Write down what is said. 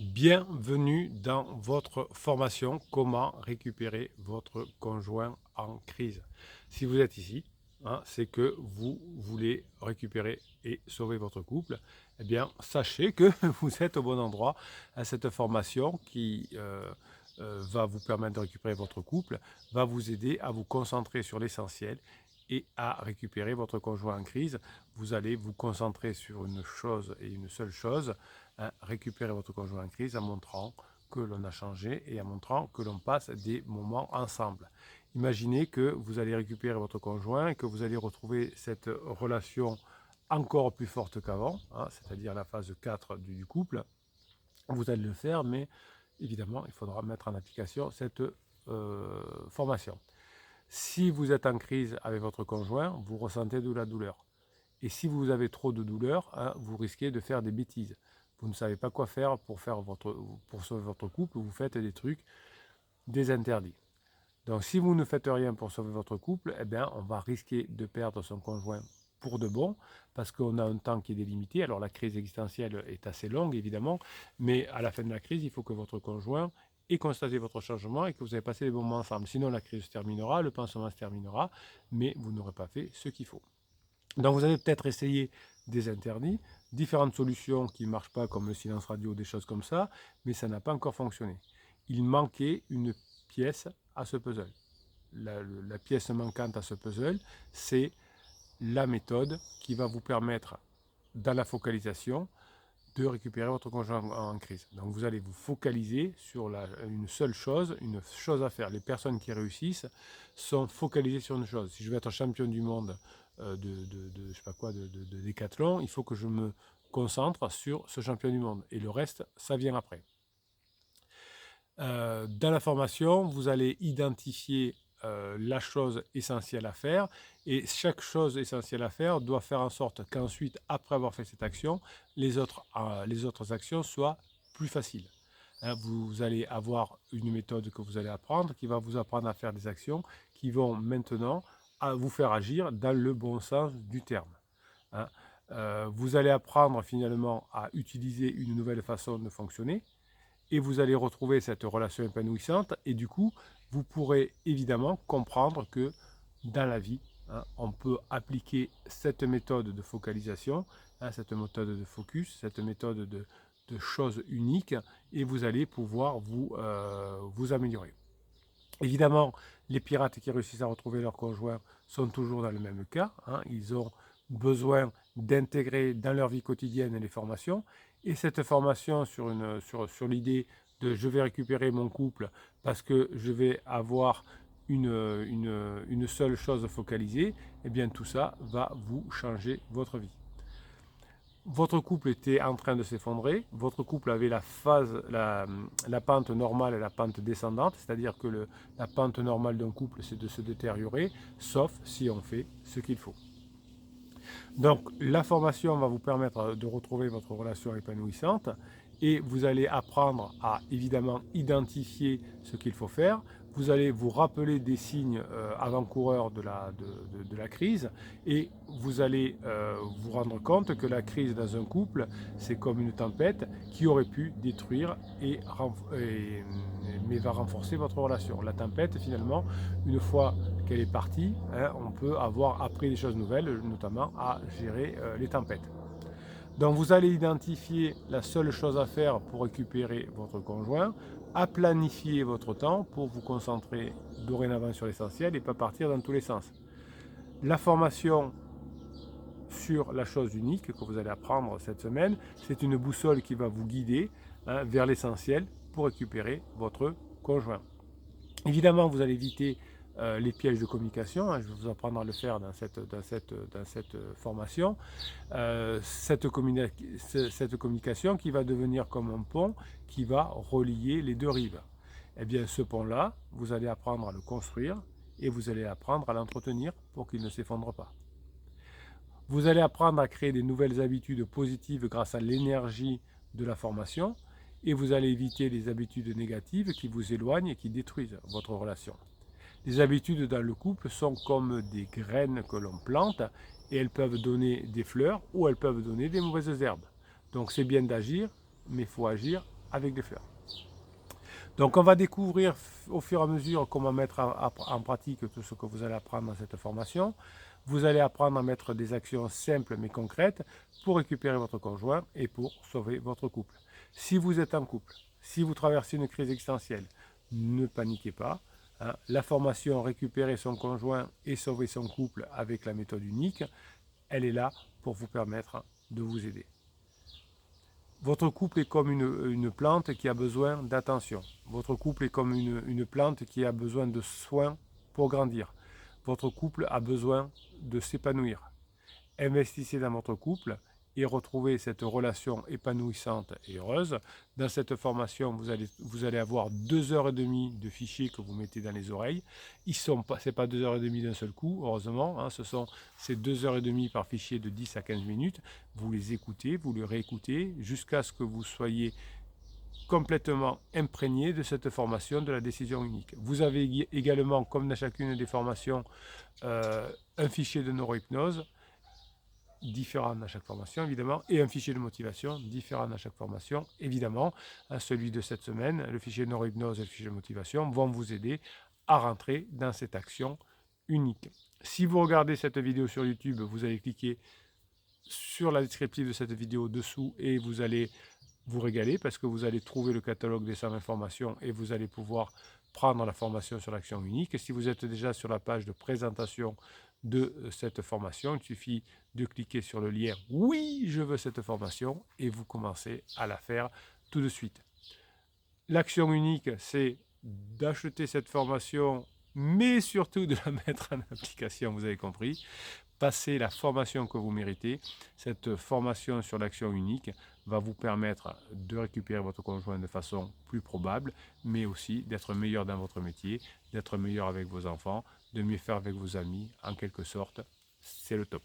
Bienvenue dans votre formation Comment récupérer votre conjoint en crise. Si vous êtes ici, c'est que vous voulez récupérer et sauver votre couple. Eh bien, sachez que vous êtes au bon endroit. Cette formation qui va vous permettre de récupérer votre couple va vous aider à vous concentrer sur l'essentiel et à récupérer votre conjoint en crise. Vous allez vous concentrer sur une chose et une seule chose, récupérer votre conjoint en crise en montrant que l'on a changé et en montrant que l'on passe des moments ensemble. Imaginez que vous allez récupérer votre conjoint et que vous allez retrouver cette relation encore plus forte qu'avant, c'est-à-dire la phase 4 du couple. Vous allez le faire, mais évidemment, il faudra mettre en application cette formation. Si vous êtes en crise avec votre conjoint, vous ressentez de la douleur. Et si vous avez trop de douleur, vous risquez de faire des bêtises. Vous ne savez pas quoi faire pour sauver votre couple, vous faites des trucs, des interdits. Donc si vous ne faites rien pour sauver votre couple, eh bien, on va risquer de perdre son conjoint pour de bon, parce qu'on a un temps qui est délimité. Alors la crise existentielle est assez longue, évidemment, mais à la fin de la crise, il faut que votre conjoint ait constaté votre changement et que vous avez passé des bons moments ensemble. Sinon, la crise se terminera, le pansement se terminera, mais vous n'aurez pas fait ce qu'il faut. Donc vous avez peut-être essayé des interdits, différentes solutions qui ne marchent pas comme le silence radio, des choses comme ça, mais ça n'a pas encore fonctionné. Il manquait une pièce à ce puzzle. La pièce manquante à ce puzzle, c'est la méthode qui va vous permettre, dans la focalisation, de récupérer votre conjoint en crise. Donc vous allez vous focaliser sur une seule chose, une chose à faire. Les personnes qui réussissent sont focalisées sur une chose. Si je veux être champion du monde je sais pas quoi, de décathlon, il faut que je me concentre sur ce champion du monde. Et le reste, ça vient après. Dans la formation, vous allez identifier la chose essentielle à faire, et chaque chose essentielle à faire doit faire en sorte qu'ensuite, après avoir fait cette action, les autres actions soient plus faciles. Vous allez avoir une méthode que vous allez apprendre qui va vous apprendre à faire des actions qui vont maintenant vous faire agir dans le bon sens du terme. Vous allez apprendre finalement à utiliser une nouvelle façon de fonctionner, et vous allez retrouver cette relation épanouissante, et du coup, vous pourrez évidemment comprendre que dans la vie, on peut appliquer cette méthode de focalisation, cette méthode de focus, cette méthode de choses uniques, et vous allez pouvoir vous améliorer. Évidemment, les pirates qui réussissent à retrouver leur conjoint sont toujours dans le même cas. Ils ont besoin d'intégrer dans leur vie quotidienne les formations. Et cette formation sur l'idée de je vais récupérer mon couple parce que je vais avoir une seule chose focalisée, eh bien tout ça va vous changer votre vie. Votre couple était en train de s'effondrer, votre couple avait la pente normale et la pente descendante, c'est-à-dire que la pente normale d'un couple, c'est de se détériorer, sauf si on fait ce qu'il faut. Donc la formation va vous permettre de retrouver votre relation épanouissante, et vous allez apprendre à évidemment identifier ce qu'il faut faire. Vous allez vous rappeler des signes avant-coureurs de la crise, et vous allez vous rendre compte que la crise dans un couple, c'est comme une tempête qui aurait pu détruire mais va renforcer votre relation. La tempête, finalement, une fois qu'elle est partie, on peut avoir appris des choses nouvelles, notamment à gérer les tempêtes. Donc vous allez identifier la seule chose à faire pour récupérer votre conjoint, à planifier votre temps pour vous concentrer dorénavant sur l'essentiel et pas partir dans tous les sens. La formation sur la chose unique que vous allez apprendre cette semaine, c'est une boussole qui va vous guider vers l'essentiel pour récupérer votre conjoint. Évidemment, vous allez éviter les pièges de communication. Je vais vous apprendre à le faire dans cette formation. Cette communication qui va devenir comme un pont qui va relier les deux rives. Eh bien, ce pont-là, vous allez apprendre à le construire et vous allez apprendre à l'entretenir pour qu'il ne s'effondre pas. Vous allez apprendre à créer des nouvelles habitudes positives grâce à l'énergie de la formation, et vous allez éviter les habitudes négatives qui vous éloignent et qui détruisent votre relation. Les habitudes dans le couple sont comme des graines que l'on plante, et elles peuvent donner des fleurs ou elles peuvent donner des mauvaises herbes. Donc c'est bien d'agir, mais il faut agir avec les fleurs. Donc on va découvrir au fur et à mesure comment mettre en pratique tout ce que vous allez apprendre dans cette formation. Vous allez apprendre à mettre des actions simples mais concrètes pour récupérer votre conjoint et pour sauver votre couple. Si vous êtes en couple, si vous traversez une crise existentielle, ne paniquez pas. La formation récupérer son conjoint et sauver son couple avec la méthode unique, elle est là pour vous permettre de vous aider. Votre couple est comme une plante qui a besoin d'attention. Votre couple est comme une plante qui a besoin de soins pour grandir. Votre couple a besoin de s'épanouir. Investissez dans votre couple et retrouvez cette relation épanouissante et heureuse. Dans cette formation, vous allez avoir 2 heures et demie de fichiers que vous mettez dans les oreilles. Ce n'est pas 2 heures et demie d'un seul coup, heureusement. Ce sont ces 2 heures et demie par fichier de 10 à 15 minutes. Vous les écoutez, vous les réécoutez jusqu'à ce que vous soyez complètement imprégné de cette formation de la décision unique. Vous avez également, comme dans chacune des formations, un fichier de neurohypnose différent dans chaque formation, évidemment, et un fichier de motivation différent dans chaque formation, évidemment. Celui de cette semaine, le fichier de neurohypnose et le fichier de motivation vont vous aider à rentrer dans cette action unique. Si vous regardez cette vidéo sur YouTube, vous allez cliquer sur la descriptive de cette vidéo dessous et vous allez vous régaler parce que vous allez trouver le catalogue des 120 formations et vous allez pouvoir prendre la formation sur l'action unique. Et si vous êtes déjà sur la page de présentation de cette formation, il suffit de cliquer sur le lien « Oui, je veux cette formation » et vous commencez à la faire tout de suite. L'action unique, c'est d'acheter cette formation, mais surtout de la mettre en application, vous avez compris. Passez la formation que vous méritez. Cette formation sur l'action unique va vous permettre de récupérer votre conjoint de façon plus probable, mais aussi d'être meilleur dans votre métier, d'être meilleur avec vos enfants, de mieux faire avec vos amis. En quelque sorte, c'est le top.